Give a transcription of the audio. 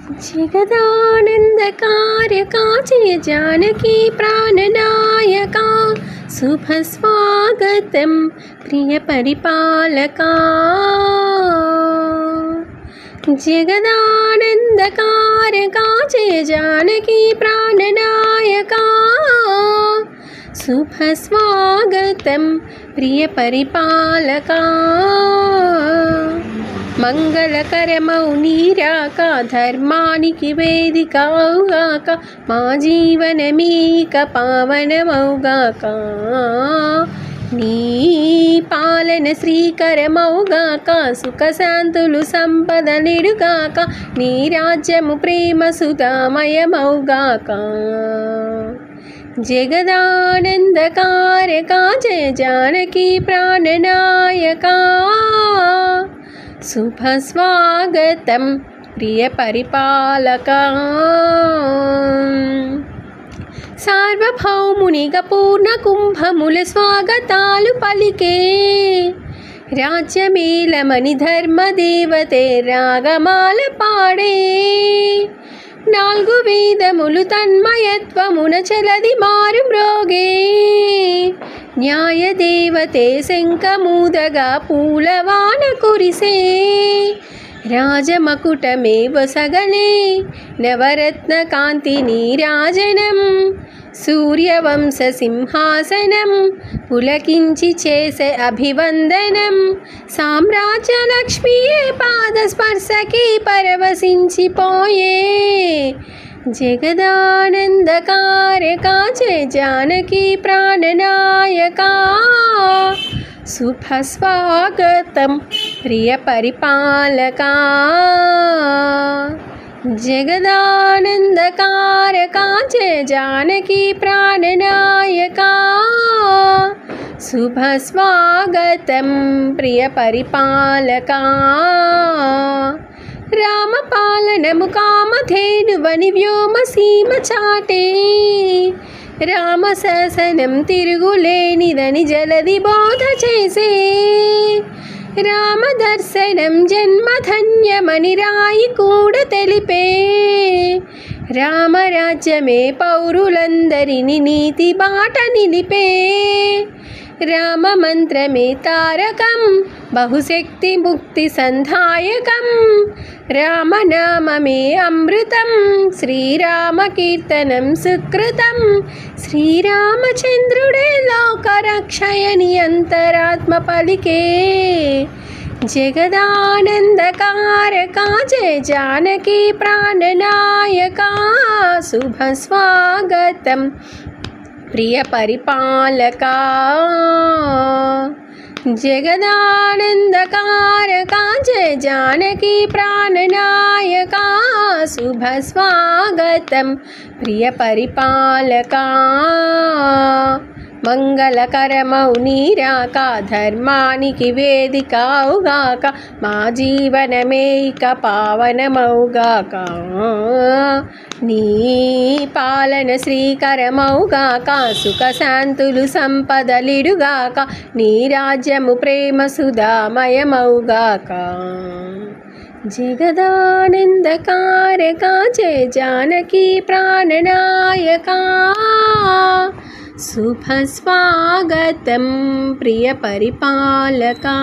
जगदानन्दकारका जय जानकी प्राणनायका शुभस्वागतं प्रियपरिपालका। जगदानन्दकारका जय जानकी प्राणनायका शुभस्वागतं प्रियपरिपालका। మంగళకరమౌ నీరాక ధర్మానికి వేదికవుగాక మా జీవనమీక పావనమౌగాక నీ పాలన శ్రీకరమౌగాక సుఖశాంతులు సంపదలిడుగాక నీ రాజ్యము ప్రేమ సుధామయమౌగాక జగదానందకారకా జయ జానకి ప్రాణనాయకా శుభస్వాగతం ప్రియపరిపాలకా। సార్వభౌమునిగా పూర్ణ కుంభముల స్వాగతాలు పలికే రాజ్యమేలమని ధర్మదేవతే రాగమాల పాడే నాలుగు వేదములు తన్మయత్వమున చలది మారు మ్రోగే న్యాయదేవతే శంఖమూదగా పూలవాన కురిసే రాజమకుటమే వసగలే నవరత్న కాంతి నీరాజనం సూర్యవంశ సింహాసనం పులకించి చేసే అభివందనం సామ్రాజ్య లక్ష్మియే పాదస్పర్శకి పరవశించిపోయే జగదానందకారకా జయ జానకి ప్రాణనాయకా శుభస్వాగతం ప్రియపరిపాలకా। జగదానందకారకా జయ జానకి ప్రాణనాయకా శుభస్వాగతం ప్రియపరిపాలకా। రామపాలనము కామధేనువని వ్యోమసీమ చాటే రామశాసనం తిరుగులేనిదని జలది బోధ చేసే రామదర్శనం జన్మధన్యమని రాయి కూడా తెలిపే రామరాజ్యమే పౌరులందరిని నీతి బాట నిలిపే రామమంత్రమే తారకం బహుశక్తి ముక్తి సంధాయకం రామనామమే అమృతం శ్రీరామ కీర్తనం సుకృతం శ్రీరామచంద్రుడే లోకరక్షయని అంతరాత్మ పలికే జగదానందకారకా జయ జానకి ప్రాణనాయకా శుభస్వాగతం ప్రియపరిపాలకా। జగదానందకారకా జయ జానకి ప్రాణనాయకా శుభస్వాగతం ప్రియపరిపాలకా। మంగళకరమౌ నీరాక ధర్మానికి వేదికవుగాక మా జీవనమే ఇక పావనమౌగాక నీ పాలన శ్రీకరమౌగాక సుఖశాంతులు సంపదలిడుగాక నీ రాజ్యము ప్రేమ సుధామయమౌగాక జగదానందకారకా జయ జానకి ప్రాణనాయకా శుభస్వాగతం ప్రియపరిపాలకా।